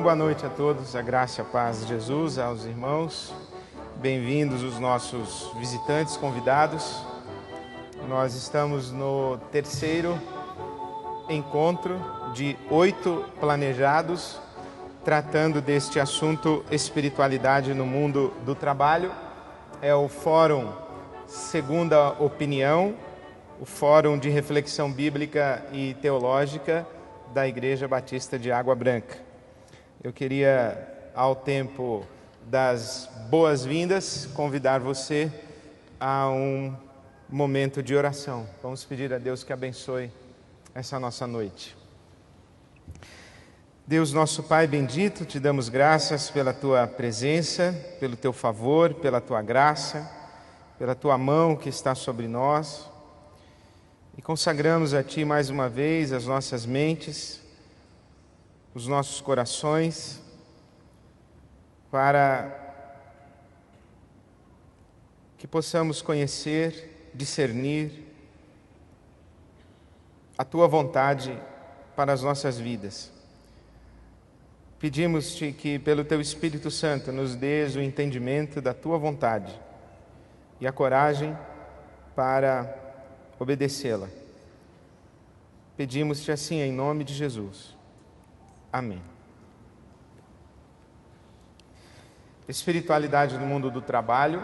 Então, boa noite a todos, a graça e a paz de Jesus, aos irmãos. Bem-vindos os nossos visitantes, convidados. Nós estamos no terceiro encontro de 8 planejados, tratando deste assunto espiritualidade no mundo do trabalho. É o Fórum Segunda Opinião, o Fórum de Reflexão Bíblica e Teológica da Igreja Batista de Água Branca. Eu queria, ao tempo das boas-vindas, convidar você a um momento de oração. Vamos pedir a Deus que abençoe essa nossa noite. Deus, nosso Pai bendito, te damos graças pela Tua presença, pelo Teu favor, pela Tua graça, pela Tua mão que está sobre nós. E consagramos a Ti mais uma vez as nossas mentes, os nossos corações, para que possamos conhecer, discernir a Tua vontade para as nossas vidas. Pedimos-te que, pelo Teu Espírito Santo, nos dês o entendimento da Tua vontade e a coragem para obedecê-la. Pedimos-te assim em nome de Jesus. Amém. Espiritualidade no mundo do trabalho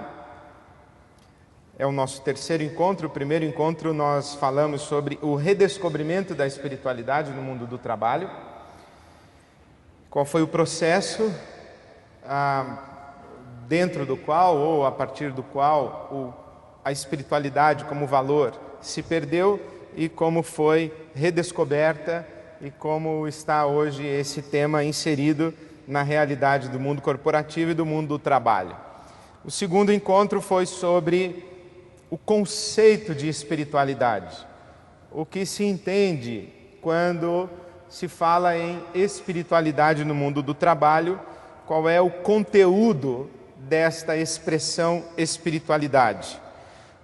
é o nosso terceiro encontro. O primeiro encontro nós falamos sobre o redescobrimento da espiritualidade no mundo do trabalho. Qual foi o processo dentro do qual, ou a partir do qual, a espiritualidade como valor se perdeu e como foi redescoberta e como está hoje esse tema inserido na realidade do mundo corporativo e do mundo do trabalho. O segundo encontro foi sobre o conceito de espiritualidade. O que se entende quando se fala em espiritualidade no mundo do trabalho, qual é o conteúdo desta expressão espiritualidade.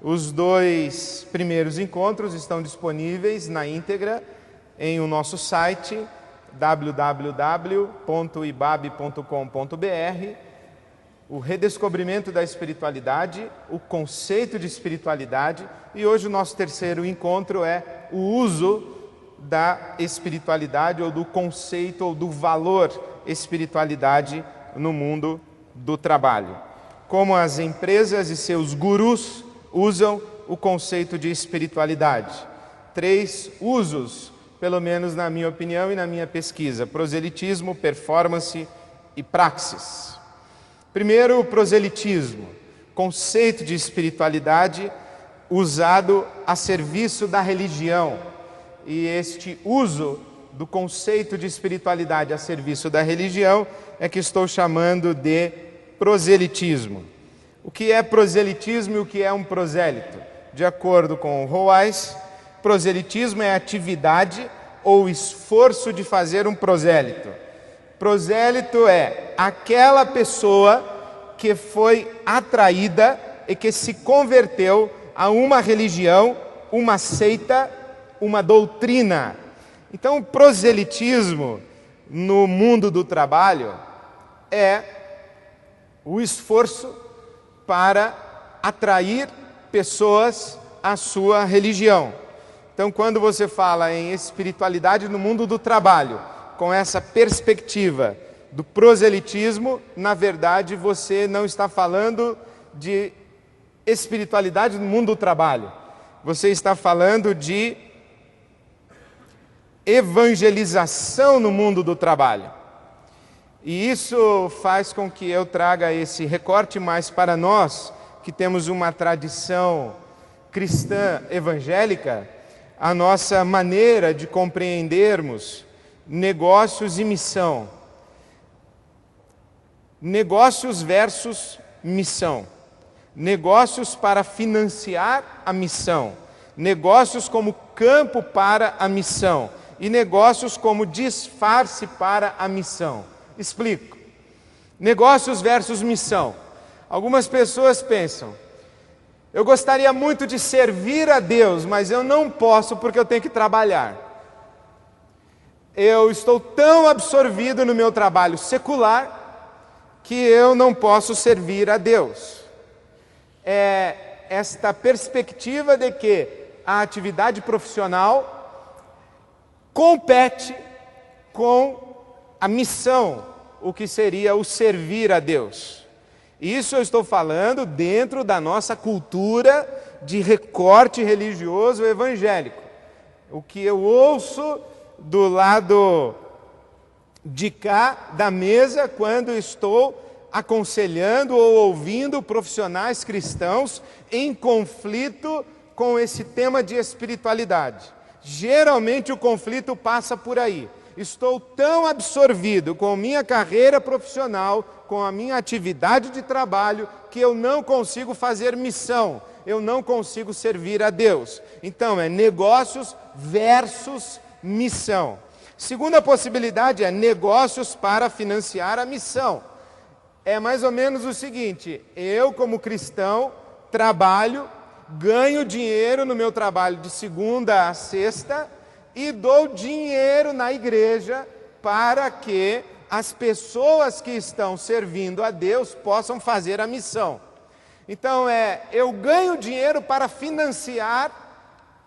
Os 2 primeiros encontros estão disponíveis na íntegra em o nosso site www.ibab.com.br. O redescobrimento da espiritualidade, o conceito de espiritualidade, e hoje o nosso terceiro encontro é o uso da espiritualidade ou do conceito ou do valor espiritualidade no mundo do trabalho. Como as empresas e seus gurus usam o conceito de espiritualidade. 3 usos, pelo menos na minha opinião e na minha pesquisa: proselitismo, performance e praxis. Primeiro, o proselitismo, conceito de espiritualidade usado a serviço da religião. E este uso do conceito de espiritualidade a serviço da religião é que estou chamando de proselitismo. O que é proselitismo e o que é um prosélito? De acordo com Roais, proselitismo é atividade ou esforço de fazer um prosélito. Prosélito é aquela pessoa que foi atraída e que se converteu a uma religião, uma seita, uma doutrina. Então, o proselitismo no mundo do trabalho é o esforço para atrair pessoas à sua religião. Então, quando você fala em espiritualidade no mundo do trabalho, com essa perspectiva do proselitismo, na verdade, você não está falando de espiritualidade no mundo do trabalho. Você está falando de evangelização no mundo do trabalho. E isso faz com que eu traga esse recorte mais para nós, que temos uma tradição cristã evangélica, a nossa maneira de compreendermos negócios e missão. Negócios versus missão. Negócios para financiar a missão. Negócios como campo para a missão. E negócios como disfarce para a missão. Explico. Negócios versus missão. Algumas pessoas pensam: eu gostaria muito de servir a Deus, mas eu não posso porque eu tenho que trabalhar. Eu estou tão absorvido no meu trabalho secular que eu não posso servir a Deus. É esta perspectiva de que a atividade profissional compete com a missão, o que seria o servir a Deus. Isso eu estou falando dentro da nossa cultura de recorte religioso evangélico. O que eu ouço do lado de cá da mesa quando estou aconselhando ou ouvindo profissionais cristãos em conflito com esse tema de espiritualidade. Geralmente o conflito passa por aí. Estou tão absorvido com minha carreira profissional, com a minha atividade de trabalho, que eu não consigo fazer missão, eu não consigo servir a Deus. Então é negócios versus missão. Segunda possibilidade é negócios para financiar a missão. É mais ou menos o seguinte: eu, como cristão, trabalho, ganho dinheiro no meu trabalho de segunda a sexta e dou dinheiro na igreja para que as pessoas que estão servindo a Deus possam fazer a missão. Então eu ganho dinheiro para financiar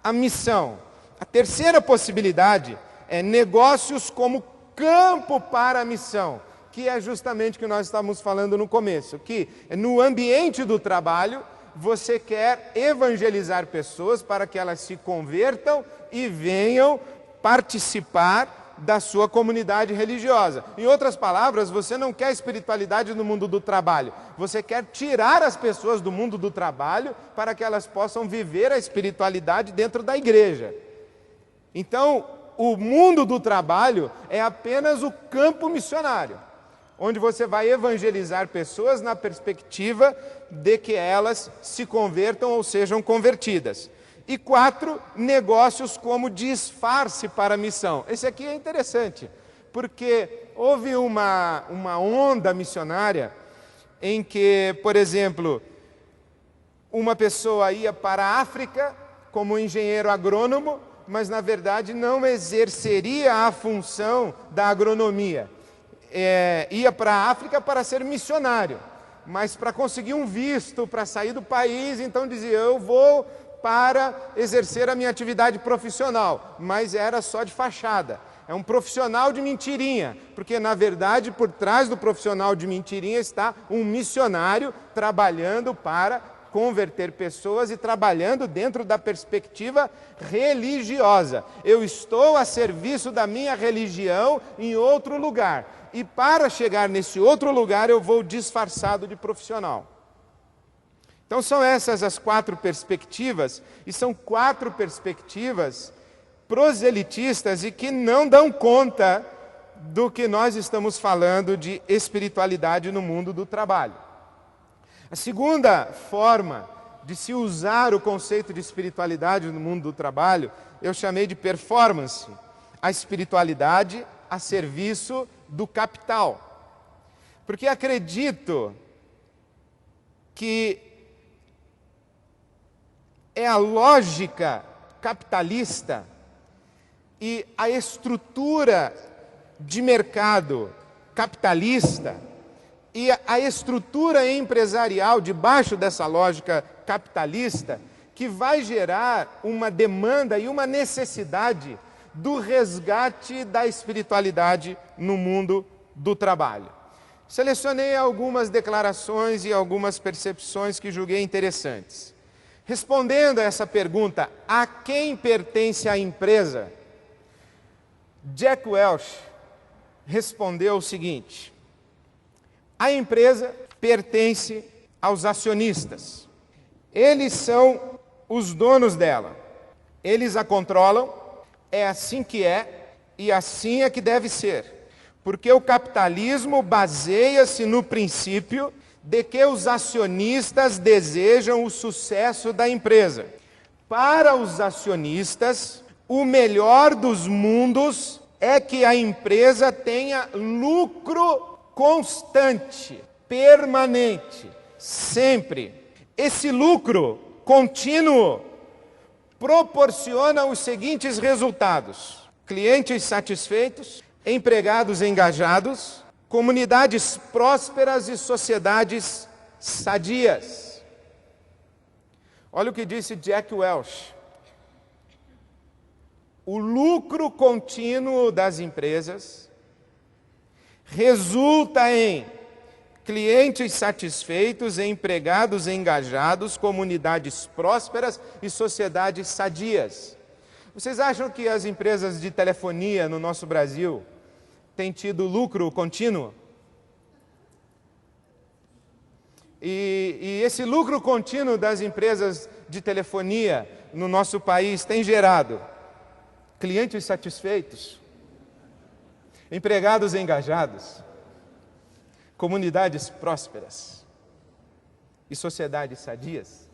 a missão. A terceira possibilidade é negócios como campo para a missão, que é justamente o que nós estávamos falando no começo, que no ambiente do trabalho você quer evangelizar pessoas para que elas se convertam e venham participar da sua comunidade religiosa. Em outras palavras, você não quer espiritualidade no mundo do trabalho, você quer tirar as pessoas do mundo do trabalho para que elas possam viver a espiritualidade dentro da igreja. Então, o mundo do trabalho é apenas o campo missionário, onde você vai evangelizar pessoas na perspectiva de que elas se convertam ou sejam convertidas. E 4, negócios como disfarce para a missão. Esse aqui é interessante, porque houve uma onda missionária em que, por exemplo, uma pessoa ia para a África como engenheiro agrônomo, mas na verdade não exerceria a função da agronomia. Ia para a África para ser missionário, mas para conseguir um visto, para sair do país, então dizia: eu vou para exercer a minha atividade profissional, mas era só de fachada. É um profissional de mentirinha, porque na verdade por trás do profissional de mentirinha está um missionário trabalhando para converter pessoas e trabalhando dentro da perspectiva religiosa. Eu estou a serviço da minha religião em outro lugar, e para chegar nesse outro lugar eu vou disfarçado de profissional. Então são essas as 4 perspectivas, e são 4 perspectivas proselitistas e que não dão conta do que nós estamos falando de espiritualidade no mundo do trabalho. A segunda forma de se usar o conceito de espiritualidade no mundo do trabalho, eu chamei de performance, a espiritualidade a serviço do capital. Porque acredito que é a lógica capitalista e a estrutura de mercado capitalista e a estrutura empresarial debaixo dessa lógica capitalista que vai gerar uma demanda e uma necessidade do resgate da espiritualidade no mundo do trabalho. Selecionei algumas declarações e algumas percepções que julguei interessantes. Respondendo a essa pergunta, a quem pertence a empresa? Jack Welch respondeu o seguinte: a empresa pertence aos acionistas. Eles são os donos dela. Eles a controlam, é assim que é e assim é que deve ser. Porque o capitalismo baseia-se no princípio de que os acionistas desejam o sucesso da empresa. Para os acionistas, o melhor dos mundos é que a empresa tenha lucro constante, permanente, sempre. Esse lucro contínuo proporciona os seguintes resultados: clientes satisfeitos, empregados engajados, comunidades prósperas e sociedades sadias. Olha o que disse Jack Welch. O lucro contínuo das empresas resulta em clientes satisfeitos, empregados engajados, comunidades prósperas e sociedades sadias. Vocês acham que as empresas de telefonia no nosso Brasil têm tido lucro contínuo? E esse lucro contínuo das empresas de telefonia no nosso país tem gerado clientes satisfeitos, empregados engajados, comunidades prósperas e sociedades sadias?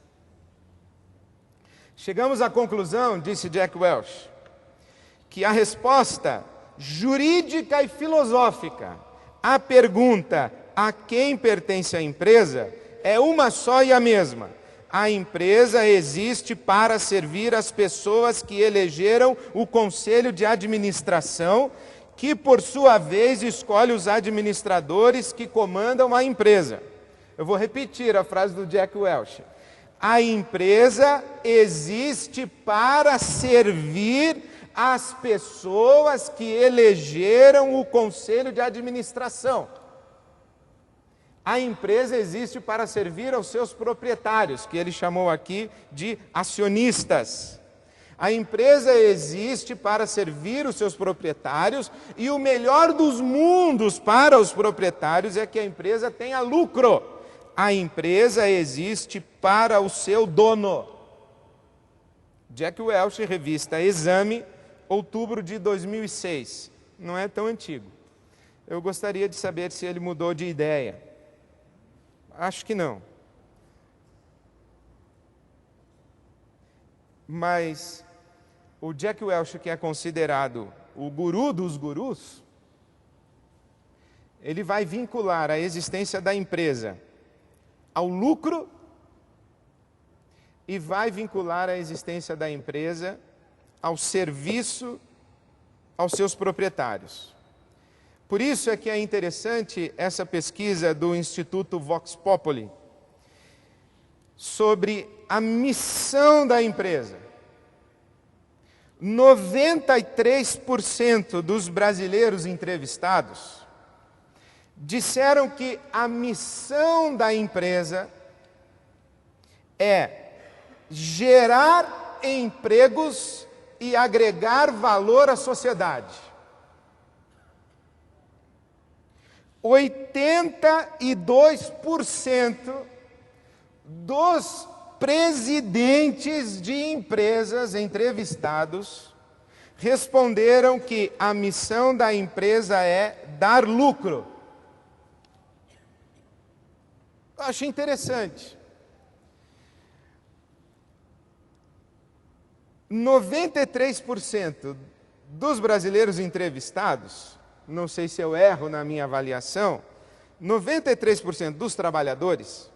Chegamos à conclusão, disse Jack Welch, que a resposta jurídica e filosófica à pergunta a quem pertence a empresa é uma só e a mesma. A empresa existe para servir as pessoas que elegeram o conselho de administração, que por sua vez escolhe os administradores que comandam a empresa. Eu vou repetir a frase do Jack Welch. A empresa existe para servir as pessoas que elegeram o conselho de administração. A empresa existe para servir aos seus proprietários, que ele chamou aqui de acionistas. A empresa existe para servir os seus proprietários, e o melhor dos mundos para os proprietários é que a empresa tenha lucro. A empresa existe para o seu dono. Jack Welch, revista Exame, outubro de 2006. Não é tão antigo. Eu gostaria de saber se ele mudou de ideia. Acho que não. Mas o Jack Welch, que é considerado o guru dos gurus, ele vai vincular a existência da empresa ao lucro e vai vincular a existência da empresa ao serviço aos seus proprietários. Por isso é que é interessante essa pesquisa do Instituto Vox Populi sobre a missão da empresa. 93% dos brasileiros entrevistados disseram que a missão da empresa é gerar empregos e agregar valor à sociedade. 82% dos presidentes de empresas entrevistados responderam que a missão da empresa é dar lucro. Eu acho interessante. 93% dos brasileiros entrevistados, não sei se eu erro na minha avaliação, 93% dos trabalhadores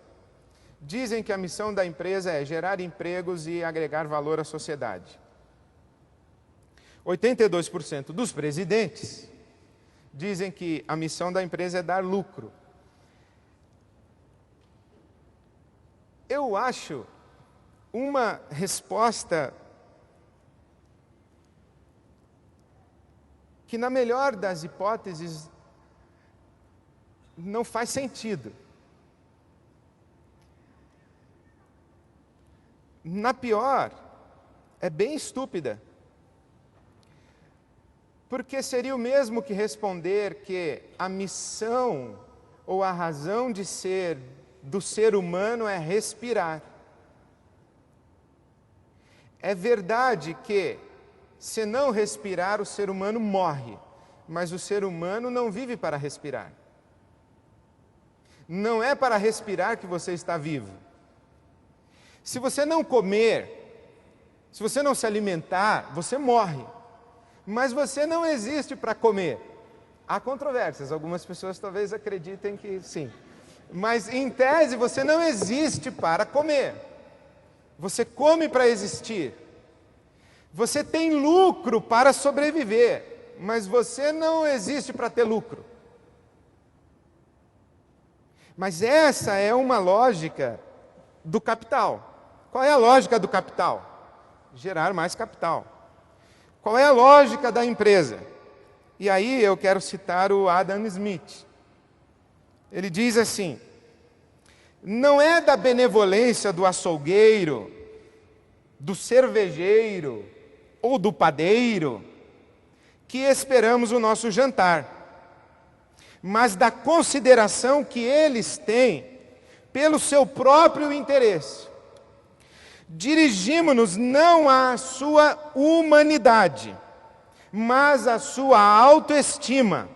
dizem que a missão da empresa é gerar empregos e agregar valor à sociedade. 82% dos presidentes dizem que a missão da empresa é dar lucro. Eu acho uma resposta que, na melhor das hipóteses, não faz sentido. Na pior, é bem estúpida. Porque seria o mesmo que responder que a missão ou a razão de ser do ser humano é respirar. É verdade que, se não respirar, o ser humano morre, mas o ser humano não vive para respirar. Não é para respirar que você está vivo. Se você não comer, se você não se alimentar, você morre. Mas você não existe para comer. Há controvérsias, algumas pessoas talvez acreditem que sim. Mas, em tese, você não existe para comer. Você come para existir. Você tem lucro para sobreviver, mas você não existe para ter lucro. Mas essa é uma lógica do capital. Qual é a lógica do capital? Gerar mais capital. Qual é a lógica da empresa? E aí eu quero citar o Adam Smith. Ele diz assim: não é da benevolência do açougueiro, do cervejeiro ou do padeiro que esperamos o nosso jantar, mas da consideração que eles têm pelo seu próprio interesse. Dirigimo-nos não à sua humanidade, mas à sua autoestima,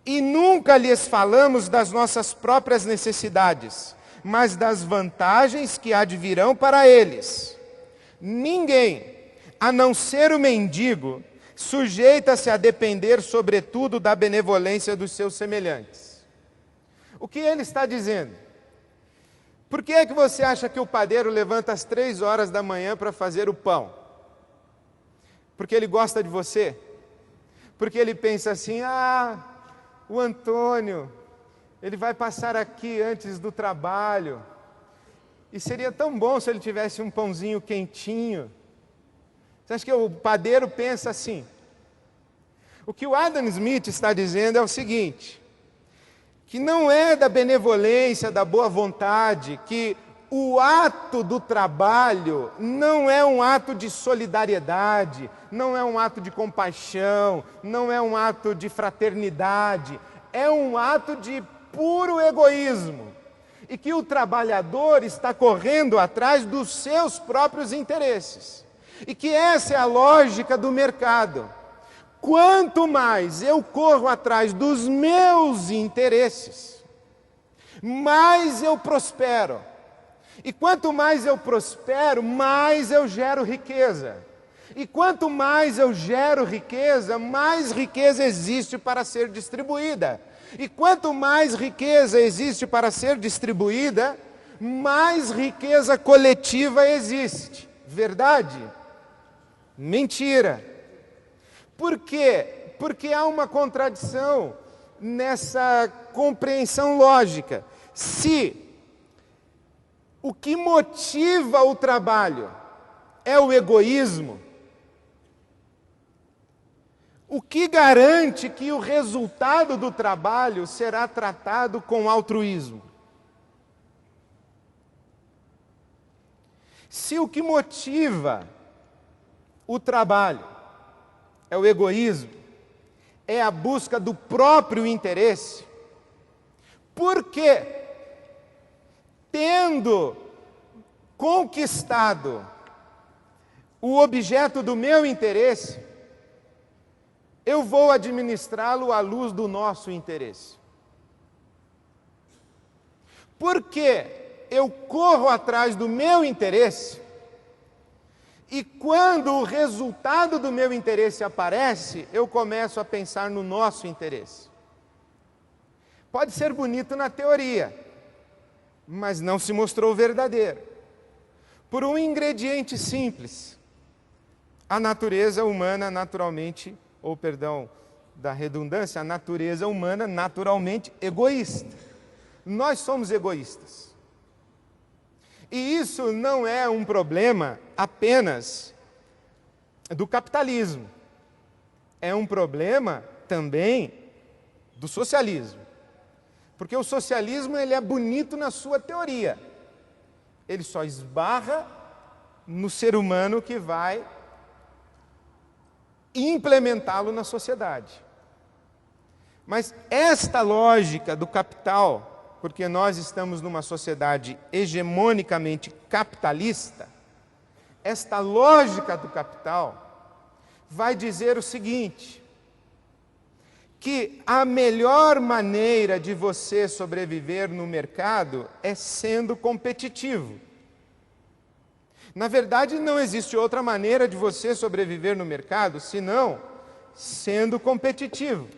e nunca lhes falamos das nossas próprias necessidades, mas das vantagens que advirão para eles. Ninguém, a não ser o mendigo, sujeita-se a depender, sobretudo, da benevolência dos seus semelhantes. O que ele está dizendo? Por que é que você acha que o padeiro levanta às 3 horas da manhã para fazer o pão? Porque ele gosta de você? Porque ele pensa assim: o Antônio, ele vai passar aqui antes do trabalho, e seria tão bom se ele tivesse um pãozinho quentinho. Você acha que o padeiro pensa assim? O que o Adam Smith está dizendo é o seguinte: que não é da benevolência, da boa vontade, que o ato do trabalho não é um ato de solidariedade, não é um ato de compaixão, não é um ato de fraternidade, é um ato de puro egoísmo. E que o trabalhador está correndo atrás dos seus próprios interesses. E que essa é a lógica do mercado. Quanto mais eu corro atrás dos meus interesses, mais eu prospero. E quanto mais eu prospero, mais eu gero riqueza. E quanto mais eu gero riqueza, mais riqueza existe para ser distribuída. E quanto mais riqueza existe para ser distribuída, mais riqueza coletiva existe. Verdade? Mentira. Por quê? Porque há uma contradição nessa compreensão lógica. Se o que motiva o trabalho é o egoísmo, o que garante que o resultado do trabalho será tratado com altruísmo? Se o que motiva o trabalho é o egoísmo, é a busca do próprio interesse, por que, tendo conquistado o objeto do meu interesse, eu vou administrá-lo à luz do nosso interesse? Porque eu corro atrás do meu interesse, e quando o resultado do meu interesse aparece, eu começo a pensar no nosso interesse. Pode ser bonito na teoria, mas não se mostrou verdadeiro. Por um ingrediente simples: a natureza humana naturalmente, ou perdão da redundância, a natureza humana naturalmente egoísta. Nós somos egoístas. E isso não é um problema apenas do capitalismo. É um problema também do socialismo. Porque o socialismo ele é bonito na sua teoria. Ele só esbarra no ser humano que vai implementá-lo na sociedade. Mas esta lógica do capital, porque nós estamos numa sociedade hegemonicamente capitalista, esta lógica do capital vai dizer o seguinte: que a melhor maneira de você sobreviver no mercado é sendo competitivo. Na verdade, não existe outra maneira de você sobreviver no mercado senão sendo competitivo.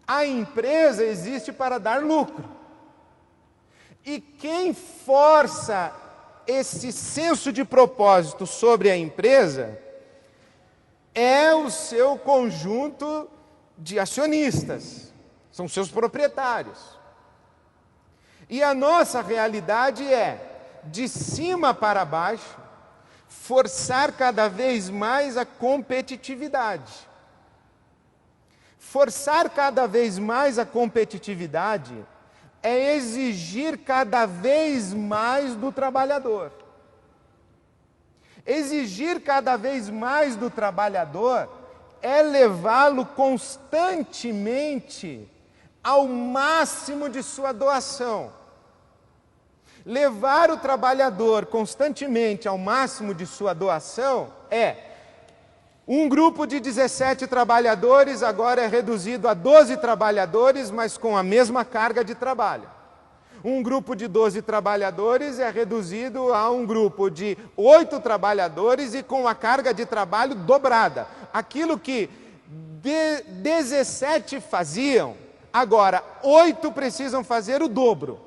A empresa existe para dar lucro. E quem força esse senso de propósito sobre a empresa é o seu conjunto de acionistas, são seus proprietários. E a nossa realidade é, de cima para baixo, forçar cada vez mais a competitividade. Forçar cada vez mais a competitividade é exigir cada vez mais do trabalhador. Exigir cada vez mais do trabalhador é levá-lo constantemente ao máximo de sua doação. Levar o trabalhador constantemente ao máximo de sua doação é: um grupo de 17 trabalhadores agora é reduzido a 12 trabalhadores, mas com a mesma carga de trabalho. Um grupo de 12 trabalhadores é reduzido a um grupo de 8 trabalhadores e com a carga de trabalho dobrada. Aquilo que 17 faziam, agora 8 precisam fazer o dobro.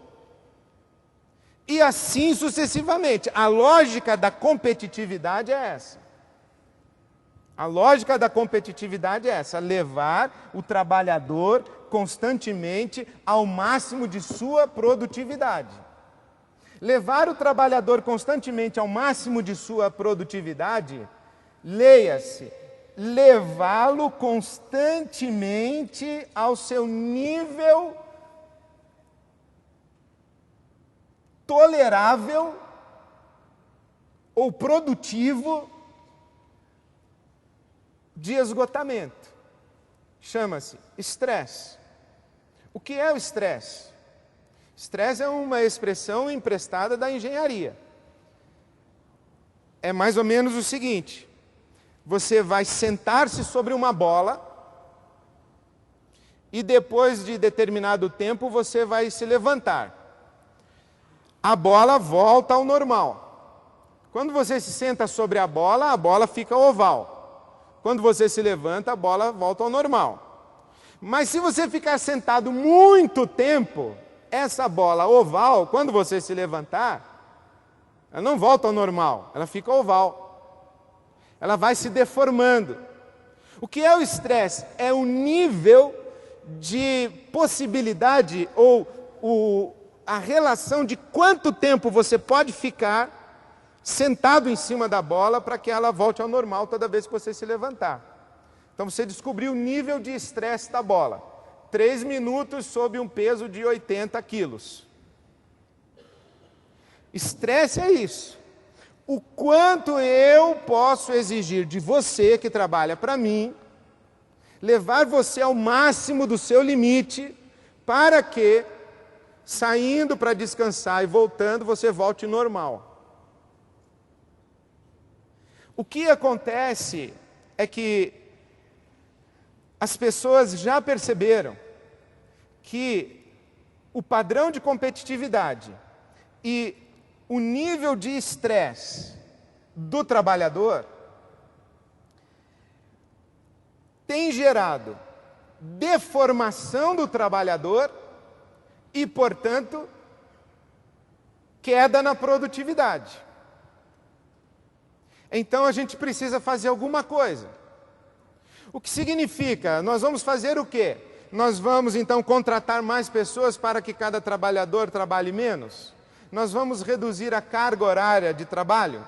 E assim sucessivamente. A lógica da competitividade é essa. A lógica da competitividade é essa: levar o trabalhador constantemente ao máximo de sua produtividade. Levar o trabalhador constantemente ao máximo de sua produtividade, leia-se, levá-lo constantemente ao seu nível tolerável ou produtivo de esgotamento. Chama-se estresse. O que é o estresse? Estresse é uma expressão emprestada da engenharia. É mais ou menos o seguinte: você vai sentar-se sobre uma bola e depois de determinado tempo você vai se levantar. A bola volta ao normal. Quando você se senta sobre a bola fica oval. Quando você se levanta, a bola volta ao normal. Mas se você ficar sentado muito tempo, essa bola oval, quando você se levantar, ela não volta ao normal, ela fica oval. Ela vai se deformando. O que é o estresse? É o nível de possibilidade ou a relação de quanto tempo você pode ficar sentado em cima da bola para que ela volte ao normal toda vez que você se levantar. Então você descobriu o nível de estresse da bola. 3 minutos sob um peso de 80 quilos. Estresse é isso. O quanto eu posso exigir de você que trabalha para mim, levar você ao máximo do seu limite, para que, saindo para descansar e voltando, você volte normal. O que acontece é que as pessoas já perceberam que o padrão de competitividade e o nível de estresse do trabalhador tem gerado deformação do trabalhador e, portanto, queda na produtividade. Então a gente precisa fazer alguma coisa. O que significa? Nós vamos fazer o quê? Nós vamos então contratar mais pessoas para que cada trabalhador trabalhe menos? Nós vamos reduzir a carga horária de trabalho?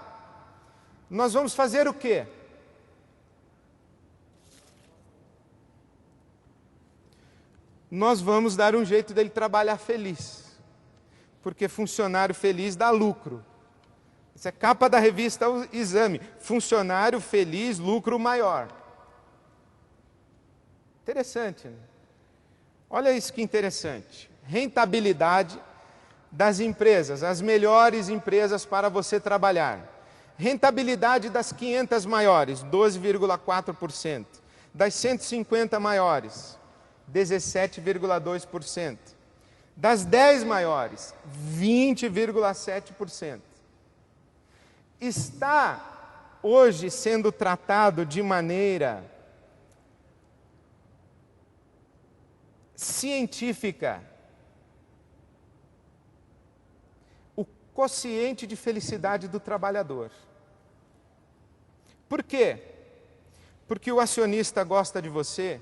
Nós vamos fazer o quê? Nós vamos dar um jeito dele trabalhar feliz. Porque funcionário feliz dá lucro. Essa é a capa da revista O Exame. Funcionário feliz, lucro maior. Interessante, né? Olha isso que interessante. Rentabilidade das empresas, as melhores empresas para você trabalhar. Rentabilidade das 500 maiores, 12,4%. Das 150 maiores, 17,2%. Das 10 maiores, 20,7%. Está hoje sendo tratado de maneira científica quociente de felicidade do trabalhador. Por quê? Porque o acionista gosta de você,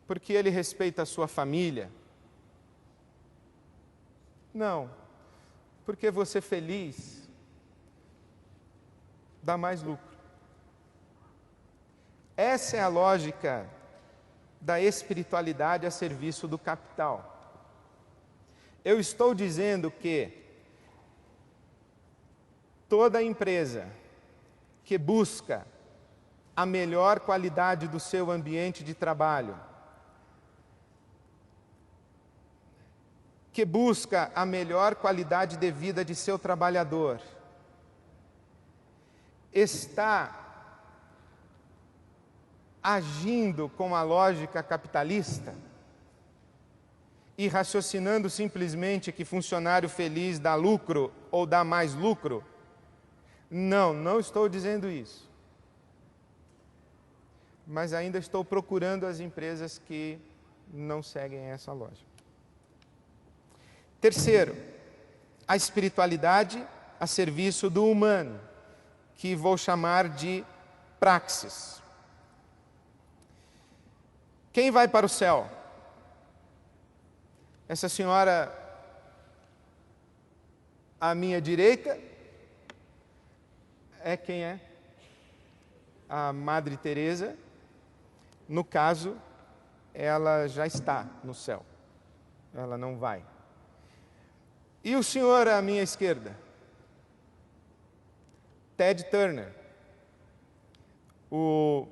porque ele respeita a sua família. Não, porque você feliz dá mais lucro. Essa é a lógica da espiritualidade a serviço do capital. Eu estou dizendo que toda empresa que busca a melhor qualidade do seu ambiente de trabalho, que busca a melhor qualidade de vida de seu trabalhador, está agindo com a lógica capitalista e raciocinando simplesmente que funcionário feliz dá lucro ou dá mais lucro? Não, não estou dizendo isso. Mas ainda estou procurando as empresas que não seguem essa lógica. Terceiro, a espiritualidade a serviço do humano, que vou chamar de praxis. Quem vai para o céu? Essa senhora à minha direita é quem é? A Madre Teresa. No caso, ela já está no céu. Ela não vai. E o senhor à minha esquerda? Ted Turner, o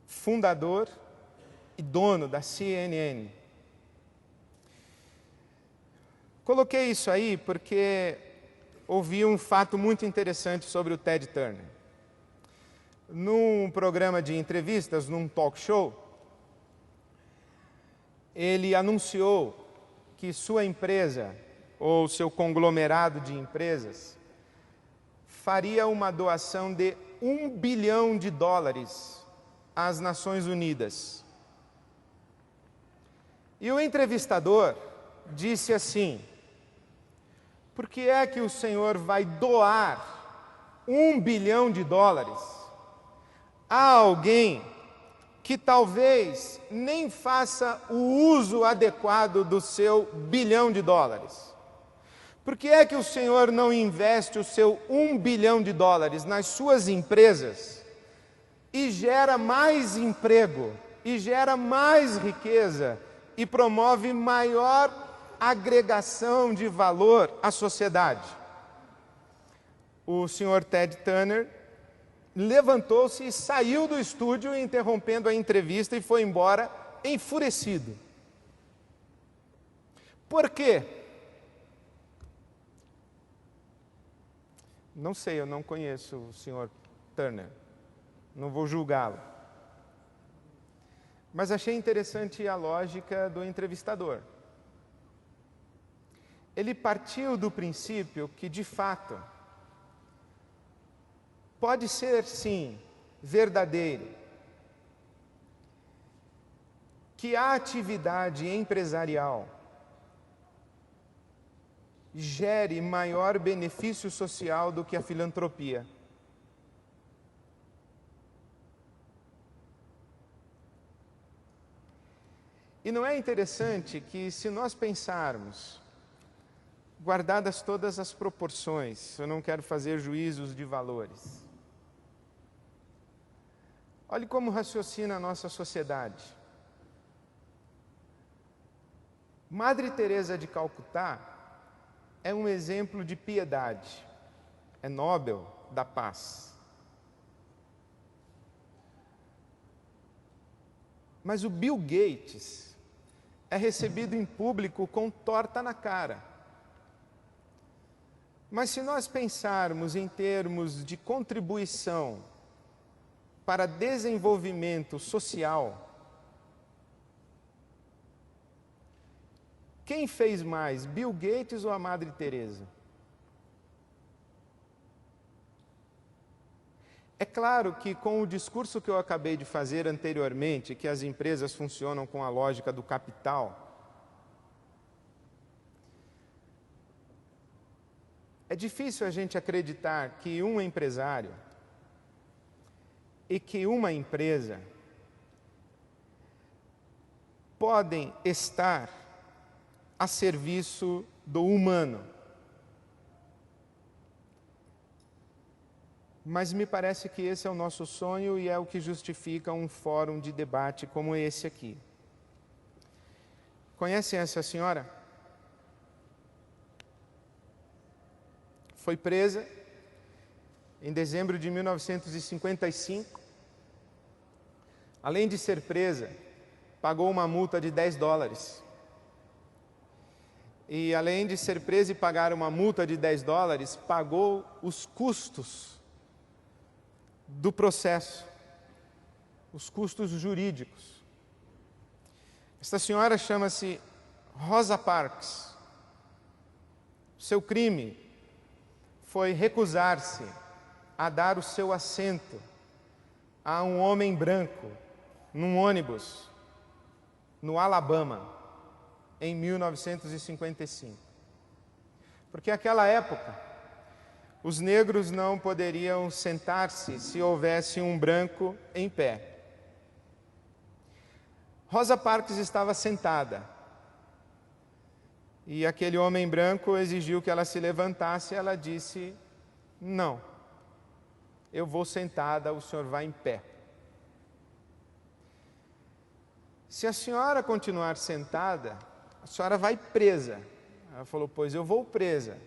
fundador e dono da CNN. Coloquei isso aí porque ouvi um fato muito interessante sobre o Ted Turner. Num programa de entrevistas, num talk show, ele anunciou que sua empresa, ou seu conglomerado de empresas, faria uma doação de $1 bilhão às Nações Unidas. E o entrevistador disse assim: por que é que o senhor vai doar $1 bilhão a alguém que talvez nem faça o uso adequado do seu $1 bilhão? Por que é que o senhor não investe o seu $1 bilhão nas suas empresas e gera mais emprego, e gera mais riqueza, e promove maior agregação de valor à sociedade? O senhor Ted Turner levantou-se e saiu do estúdio, interrompendo a entrevista, e foi embora enfurecido. Por quê? Não sei, eu não conheço o senhor Turner. Não vou julgá-lo. Mas achei interessante a lógica do entrevistador. Ele partiu do princípio que, de fato, pode ser, sim, verdadeiro, que a atividade empresarial gere maior benefício social do que a filantropia. E não é interessante que, se nós pensarmos, guardadas todas as proporções, eu não quero fazer juízos de valores, olhe como raciocina a nossa sociedade. Madre Teresa de Calcutá é um exemplo de piedade, é Nobel da Paz. Mas o Bill Gates é recebido em público com torta na cara. Mas se nós pensarmos em termos de contribuição para desenvolvimento social, quem fez mais, Bill Gates ou a Madre Teresa? É claro que, com o discurso que eu acabei de fazer anteriormente, que as empresas funcionam com a lógica do capital, É difícil a gente acreditar que um empresário e que uma empresa podem estar a serviço do humano. Mas me parece que esse é o nosso sonho e é o que justifica um fórum de debate como esse aqui. Conhecem essa senhora? Foi presa em dezembro de 1955. Além de ser presa, pagou uma multa de $10. E além de ser presa e pagar uma multa de $10, pagou os custos do processo, os custos jurídicos. Esta senhora chama-se Rosa Parks. Seu crime foi recusar-se a dar o seu assento a um homem branco num ônibus no Alabama em 1955. Porque naquela época os negros não poderiam sentar-se se houvesse um branco em pé. Rosa Parks estava sentada e aquele homem branco exigiu que ela se levantasse. Ela disse: não, eu vou sentada, o senhor vai em pé. Se a senhora continuar sentada, a senhora vai presa. Ela falou: pois eu vou presa.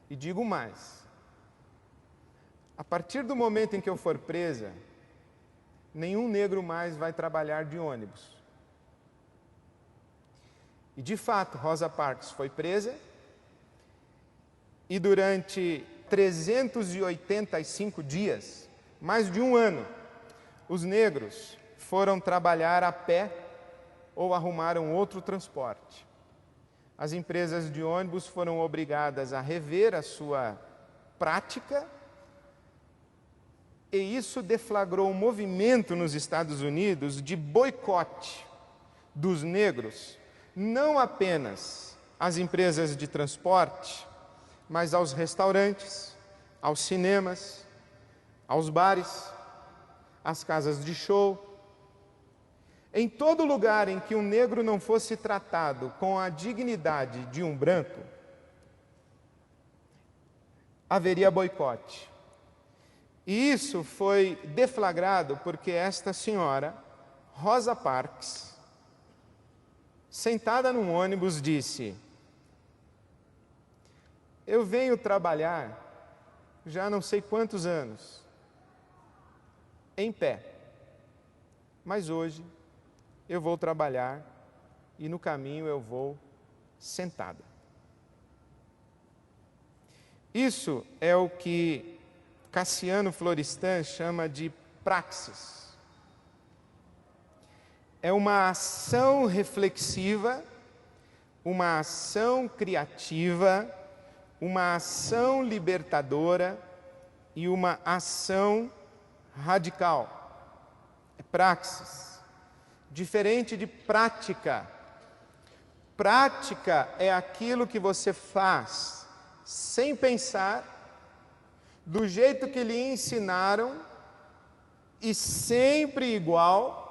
E digo mais, a partir do momento em que eu for presa, nenhum negro mais vai trabalhar de ônibus. E de fato, Rosa Parks foi presa e durante 385 dias, mais de um ano, os negros foram trabalhar a pé ou arrumaram outro transporte. As empresas de ônibus foram obrigadas a rever a sua prática e isso deflagrou um movimento nos Estados Unidos de boicote dos negros, não apenas às empresas de transporte, mas aos restaurantes, aos cinemas, aos bares, às casas de show. Em todo lugar em que um negro não fosse tratado com a dignidade de um branco, haveria boicote. E isso foi deflagrado porque esta senhora, Rosa Parks, sentada num ônibus, disse: eu venho trabalhar já não sei quantos anos, em pé, mas hoje eu vou trabalhar e no caminho eu vou sentada. Isso é o que Cassiano Florestan chama de praxis. É uma ação reflexiva, uma ação criativa, uma ação libertadora e uma ação radical. É praxis. Diferente de prática. Prática é aquilo que você faz sem pensar, do jeito que lhe ensinaram e sempre igual,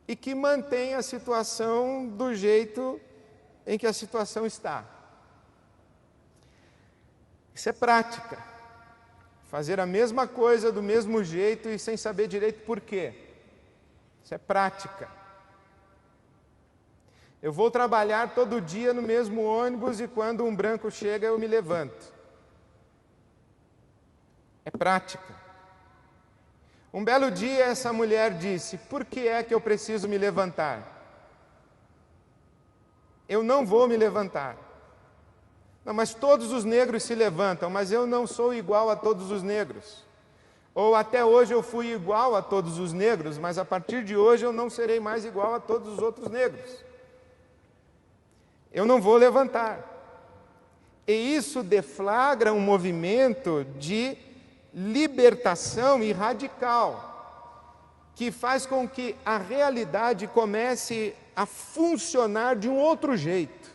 e que mantém a situação do jeito em que a situação está. Isso é prática. Fazer a mesma coisa do mesmo jeito e sem saber direito por quê. Isso é prática. Eu vou trabalhar todo dia no mesmo ônibus e quando um branco chega eu me levanto. É prática. Um belo dia essa mulher disse: por que é que eu preciso me levantar? Eu não vou me levantar. Não, mas todos os negros se levantam, mas eu não sou igual a todos os negros. Ou até hoje eu fui igual a todos os negros, mas a partir de hoje eu não serei mais igual a todos os outros negros. Eu não vou levantar. E isso deflagra um movimento de libertação e radical, que faz com que a realidade comece a funcionar de um outro jeito.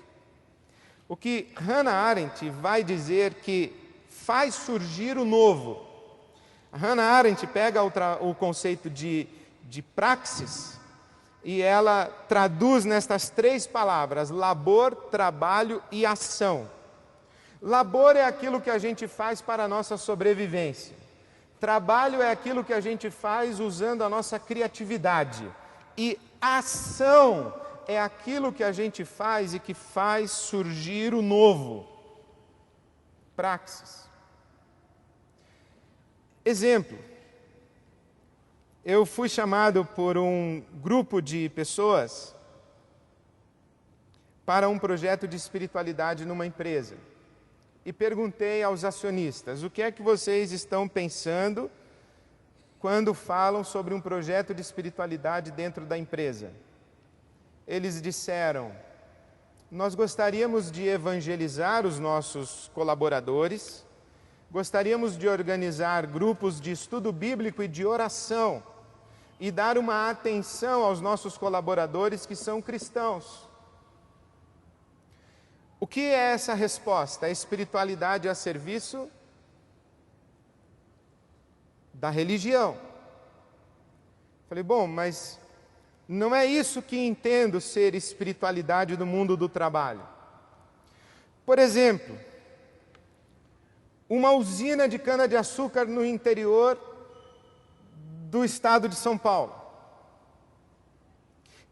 o que Hannah Arendt vai dizer que faz surgir o novo. A Hannah Arendt pega o conceito de praxis e ela traduz nestas 3 palavras: labor, trabalho e ação. Labor é aquilo que a gente faz para a nossa sobrevivência. Trabalho é aquilo que a gente faz usando a nossa criatividade. E ação é aquilo que a gente faz e que faz surgir o novo. Praxis. Exemplo. Eu fui chamado por um grupo de pessoas para um projeto de espiritualidade numa empresa. E perguntei aos acionistas: o que é que vocês estão pensando quando falam sobre um projeto de espiritualidade dentro da empresa? Eles disseram: nós gostaríamos de evangelizar os nossos colaboradores, gostaríamos de organizar grupos de estudo bíblico e de oração e dar uma atenção aos nossos colaboradores que são cristãos. O que é essa resposta? A espiritualidade a serviço da religião. Falei, bom, mas não é isso que entendo ser espiritualidade no mundo do trabalho. Por exemplo, uma usina de cana-de-açúcar no interior do estado de São Paulo,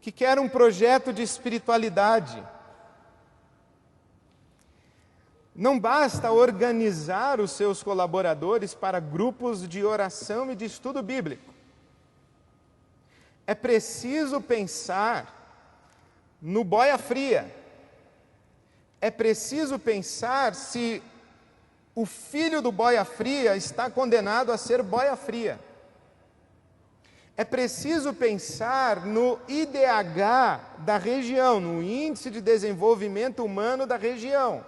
que quer um projeto de espiritualidade. Não basta organizar os seus colaboradores para grupos de oração e de estudo bíblico. É preciso pensar no boia fria. É preciso pensar se o filho do boia fria está condenado a ser boia fria. É preciso pensar no IDH da região, no Índice de Desenvolvimento Humano da região.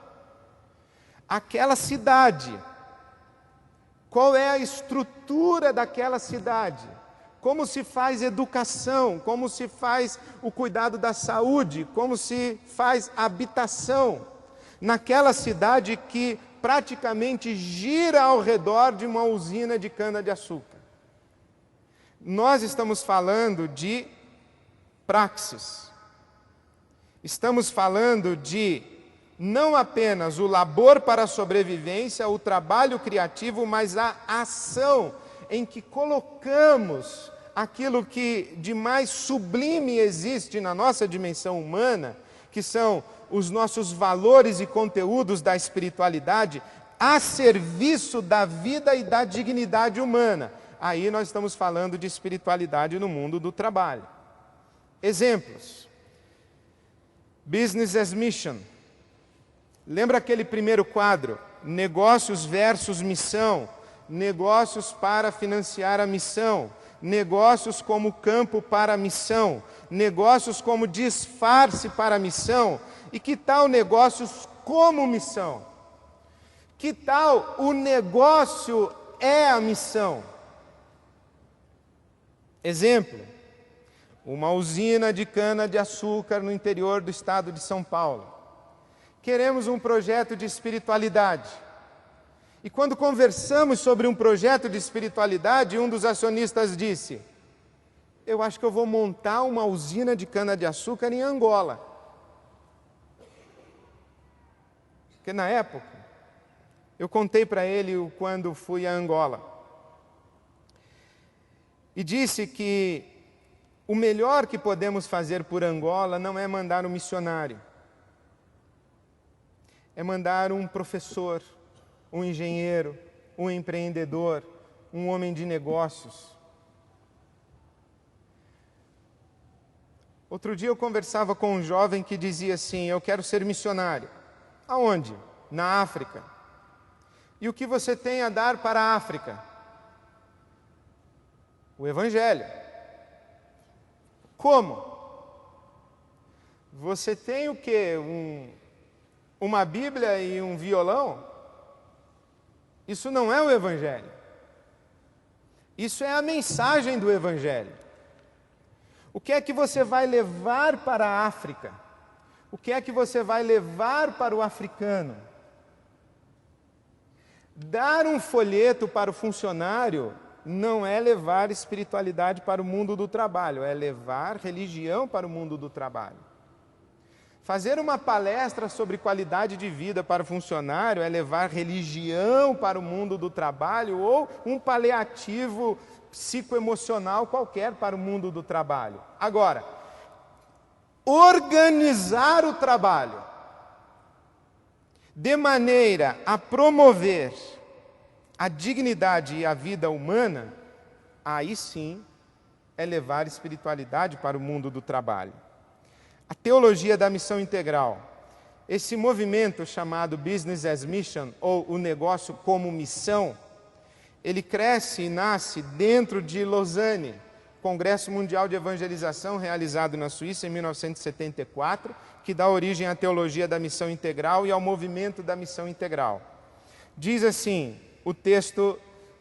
Aquela cidade, qual é a estrutura daquela cidade? Como se faz educação, como se faz o cuidado da saúde, como se faz habitação naquela cidade que praticamente gira ao redor de uma usina de cana-de-açúcar. Nós estamos falando de praxis. Estamos falando de não apenas o labor para a sobrevivência, o trabalho criativo, mas a ação em que colocamos aquilo que de mais sublime existe na nossa dimensão humana, que são os nossos valores e conteúdos da espiritualidade, a serviço da vida e da dignidade humana. Aí nós estamos falando de espiritualidade no mundo do trabalho. Exemplos. Business as Mission. Lembra aquele primeiro quadro? Negócios versus missão. Negócios para financiar a missão. Negócios como campo para a missão. Negócios como disfarce para a missão. E que tal negócios como missão? Que tal o negócio é a missão? Exemplo, uma usina de cana-de-açúcar no interior do estado de São Paulo. Queremos um projeto de espiritualidade. E quando conversamos sobre um projeto de espiritualidade, um dos acionistas disse: eu acho que eu vou montar uma usina de cana-de-açúcar em Angola. Porque na época, eu contei para ele quando fui a Angola. E disse que o melhor que podemos fazer por Angola não é mandar um missionário. É mandar um professor, um engenheiro, um empreendedor, um homem de negócios. Outro dia eu conversava com um jovem que dizia assim: eu quero ser missionário. Aonde? Na África. E o que você tem a dar para a África? O Evangelho. Como? Você tem o quê? Uma Bíblia e um violão? Isso não é o Evangelho. Isso é a mensagem do Evangelho. O que é que você vai levar para a África? O que é que você vai levar para o africano? Dar um folheto para o funcionário não é levar espiritualidade para o mundo do trabalho, é levar religião para o mundo do trabalho. Fazer uma palestra sobre qualidade de vida para o funcionário é levar religião para o mundo do trabalho ou um paliativo psicoemocional qualquer para o mundo do trabalho. Agora, organizar o trabalho de maneira a promover a dignidade e a vida humana, aí sim é levar espiritualidade para o mundo do trabalho. A teologia da missão integral, esse movimento chamado Business as Mission, ou o negócio como missão, ele cresce e nasce dentro de Lausanne, Congresso Mundial de Evangelização realizado na Suíça em 1974, que dá origem à teologia da missão integral e ao movimento da missão integral. Diz assim o texto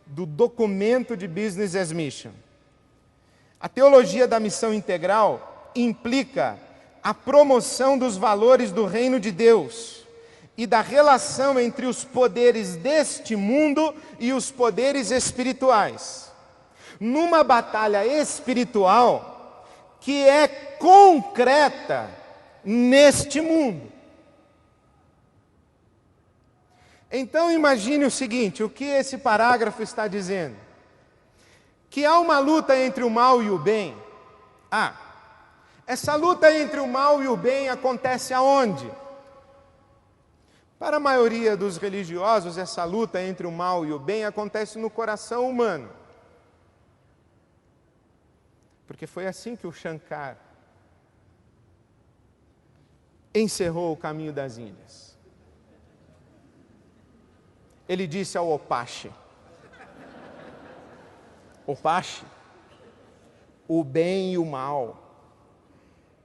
do documento de Business as Mission: a teologia da missão integral implica a promoção dos valores do reino de Deus e da relação entre os poderes deste mundo e os poderes espirituais, numa batalha espiritual que é concreta neste mundo. Então imagine o seguinte, o que esse parágrafo está dizendo? Que há uma luta entre o mal e o bem. Essa luta entre o mal e o bem acontece aonde? Para a maioria dos religiosos, essa luta entre o mal e o bem acontece no coração humano. Porque foi assim que o Shankar encerrou o caminho das Índias. Ele disse ao Opache: Opache, o bem e o mal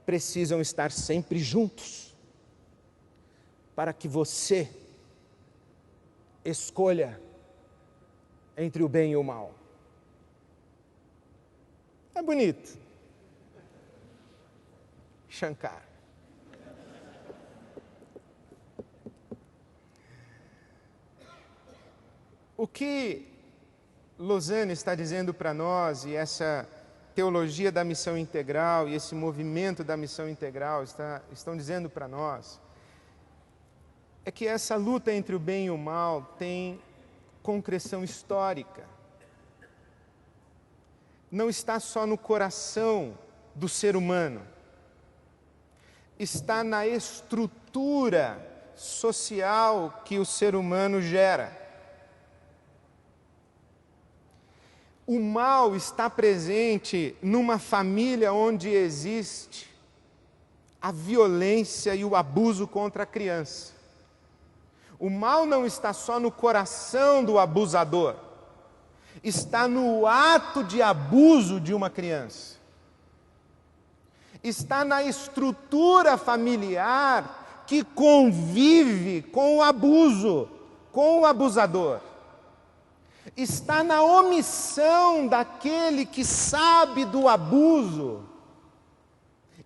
precisam estar sempre juntos, para que você escolha entre o bem e o mal. É bonito. Shankar. O que Lausanne está dizendo para nós, e essa teologia da missão integral e esse movimento da missão integral estão dizendo para nós, é que essa luta entre o bem e o mal tem concreção histórica. Não está só no coração do ser humano, está na estrutura social que o ser humano gera. O mal está presente numa família onde existe a violência e o abuso contra a criança. O mal não está só no coração do abusador, está no ato de abuso de uma criança. Está na estrutura familiar que convive com o abuso, com o abusador. Está na omissão daquele que sabe do abuso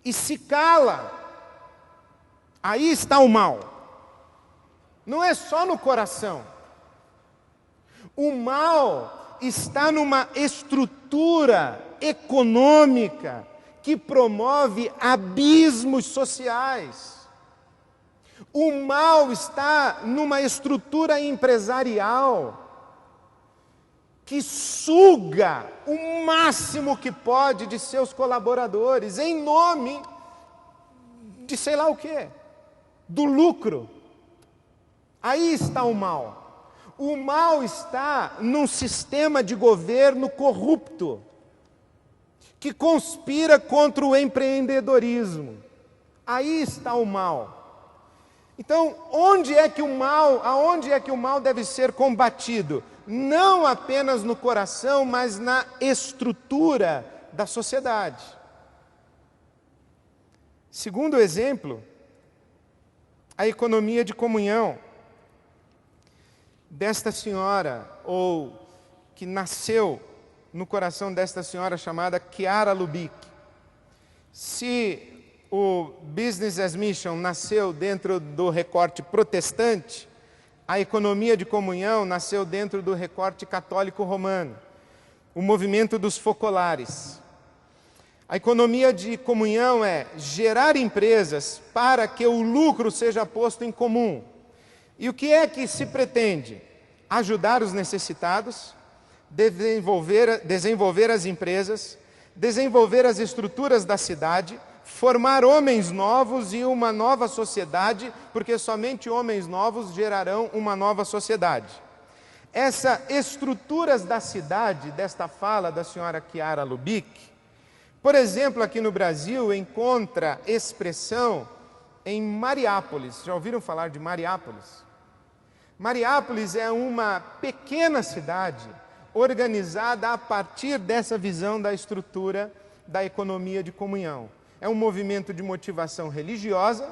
e se cala. Aí está o mal. Não é só no coração. O mal está numa estrutura econômica que promove abismos sociais. O mal está numa estrutura empresarial que suga o máximo que pode de seus colaboradores, em nome de sei lá o quê, do lucro. Aí está o mal. O mal está num sistema de governo corrupto, que conspira contra o empreendedorismo. Aí está o mal. Então, aonde é que o mal deve ser combatido? Não apenas no coração, mas na estrutura da sociedade. Segundo exemplo, a economia de comunhão desta senhora, ou que nasceu no coração desta senhora chamada Chiara Lubick. Se o Business as Mission nasceu dentro do recorte protestante, a economia de comunhão nasceu dentro do recorte católico romano, o movimento dos focolares. A economia de comunhão é gerar empresas para que o lucro seja posto em comum. E o que é que se pretende? Ajudar os necessitados, desenvolver as empresas, desenvolver as estruturas da cidade, formar homens novos e uma nova sociedade, porque somente homens novos gerarão uma nova sociedade. Essas estruturas da cidade, desta fala da senhora Chiara Lubick, por exemplo, aqui no Brasil, encontra expressão em Mariápolis. Já ouviram falar de Mariápolis? Mariápolis é uma pequena cidade organizada a partir dessa visão da estrutura da economia de comunhão. É um movimento de motivação religiosa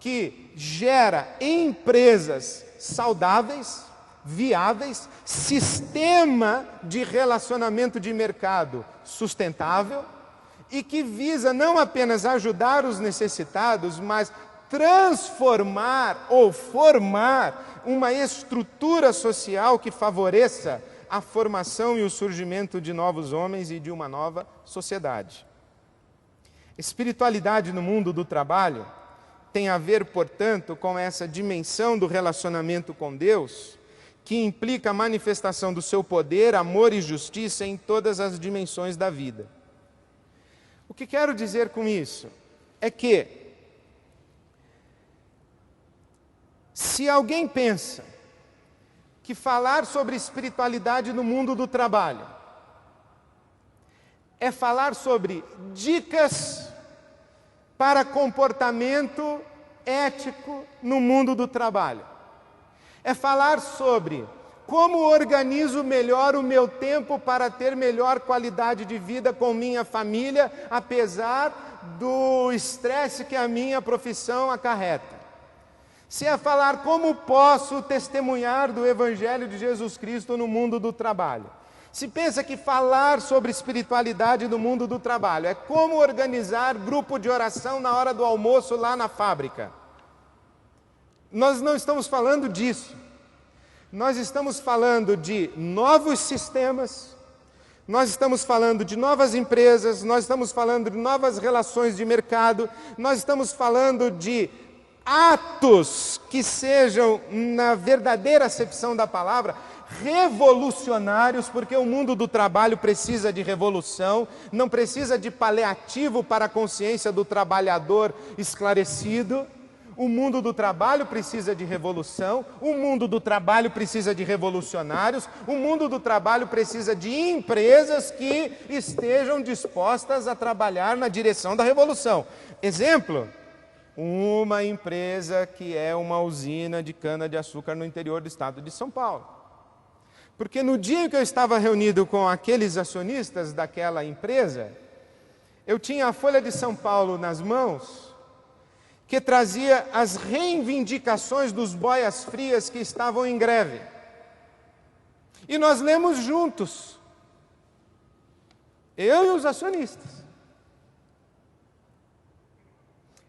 que gera empresas saudáveis, viáveis, sistema de relacionamento de mercado sustentável e que visa não apenas ajudar os necessitados, mas transformar ou formar uma estrutura social que favoreça a formação e o surgimento de novos homens e de uma nova sociedade. Espiritualidade no mundo do trabalho tem a ver, portanto, com essa dimensão do relacionamento com Deus, que implica a manifestação do seu poder, amor e justiça em todas as dimensões da vida. O que quero dizer com isso? É que, se alguém pensa que falar sobre espiritualidade no mundo do trabalho é falar sobre dicas para comportamento ético no mundo do trabalho, é falar sobre como organizo melhor o meu tempo para ter melhor qualidade de vida com minha família, apesar do estresse que a minha profissão acarreta. Se é falar como posso testemunhar do Evangelho de Jesus Cristo no mundo do trabalho. Se pensa que falar sobre espiritualidade no mundo do trabalho é como organizar grupo de oração na hora do almoço lá na fábrica. Nós não estamos falando disso. Nós estamos falando de novos sistemas, nós estamos falando de novas empresas, nós estamos falando de novas relações de mercado, nós estamos falando de atos que sejam, na verdadeira acepção da palavra, revolucionários, porque o mundo do trabalho precisa de revolução, não precisa de paliativo para a consciência do trabalhador esclarecido. O mundo do trabalho precisa de revolução, o mundo do trabalho precisa de revolucionários, o mundo do trabalho precisa de empresas que estejam dispostas a trabalhar na direção da revolução. Exemplo, uma empresa que é uma usina de cana-de-açúcar no interior do estado de São Paulo. Porque no dia que eu estava reunido com aqueles acionistas daquela empresa, eu tinha a Folha de São Paulo nas mãos, que trazia as reivindicações dos boias-frias que estavam em greve. E nós lemos juntos, eu e os acionistas.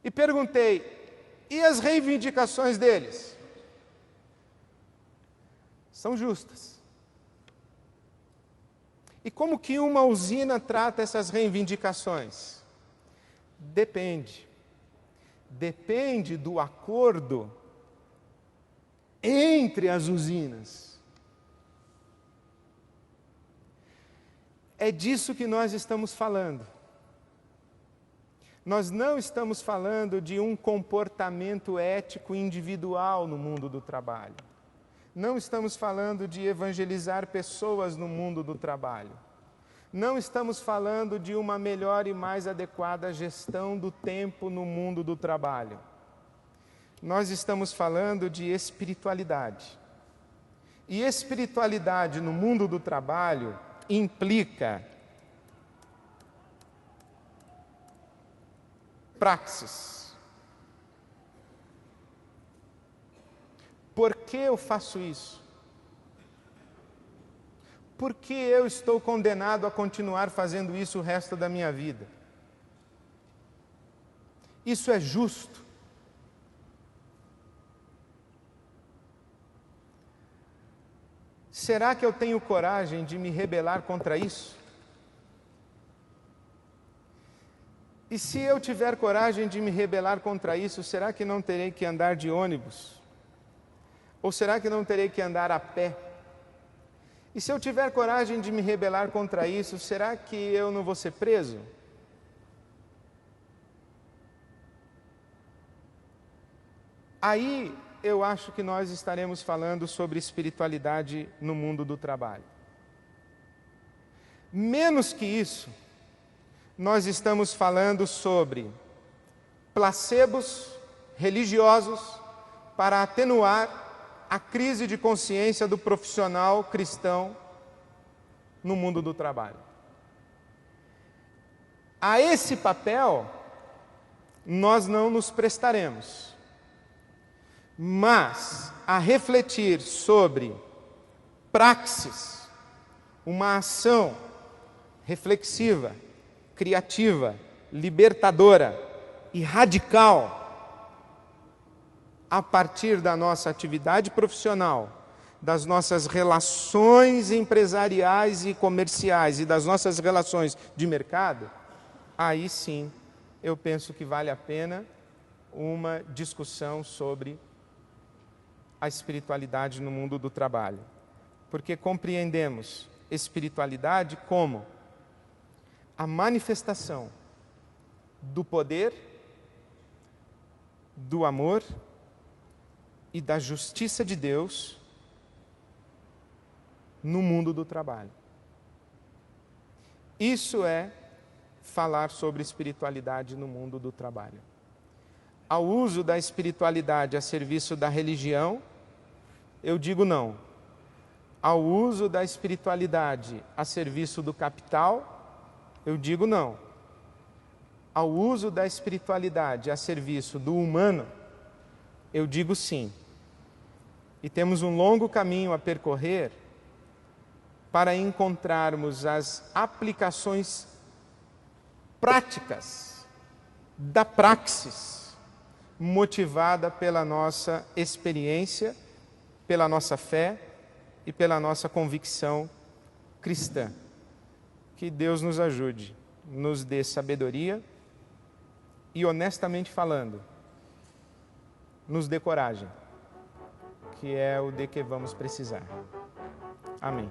E perguntei, e as reivindicações deles? São justas. E como que uma usina trata essas reivindicações? Depende. Depende do acordo entre as usinas. É disso que nós estamos falando. Nós não estamos falando de um comportamento ético individual no mundo do trabalho. Não estamos falando de evangelizar pessoas no mundo do trabalho. Não estamos falando de uma melhor e mais adequada gestão do tempo no mundo do trabalho. Nós estamos falando de espiritualidade. E espiritualidade no mundo do trabalho implica praxis. Por que eu faço isso? Por que eu estou condenado a continuar fazendo isso o resto da minha vida? Isso é justo? Será que eu tenho coragem de me rebelar contra isso? E se eu tiver coragem de me rebelar contra isso, será que não terei que andar de ônibus? Ou será que não terei que andar a pé? E se eu tiver coragem de me rebelar contra isso, será que eu não vou ser preso? Aí eu acho que nós estaremos falando sobre espiritualidade no mundo do trabalho. Menos que isso, nós estamos falando sobre placebos religiosos para atenuar a crise de consciência do profissional cristão no mundo do trabalho. A esse papel, nós não nos prestaremos. Mas a refletir sobre praxis, uma ação reflexiva, criativa, libertadora e radical, a partir da nossa atividade profissional, das nossas relações empresariais e comerciais e das nossas relações de mercado, aí sim eu penso que vale a pena uma discussão sobre a espiritualidade no mundo do trabalho. Porque compreendemos espiritualidade como a manifestação do poder, do amor e da justiça de Deus no mundo do trabalho. Isso é falar sobre espiritualidade no mundo do trabalho. Ao uso da espiritualidade a serviço da religião, eu digo não. Ao uso da espiritualidade a serviço do capital, eu digo não. Ao uso da espiritualidade a serviço do humano, eu digo sim. E temos um longo caminho a percorrer para encontrarmos as aplicações práticas da praxis, motivada pela nossa experiência, pela nossa fé e pela nossa convicção cristã. Que Deus nos ajude, nos dê sabedoria e, honestamente falando, nos dê coragem, que é o de que vamos precisar. Amém.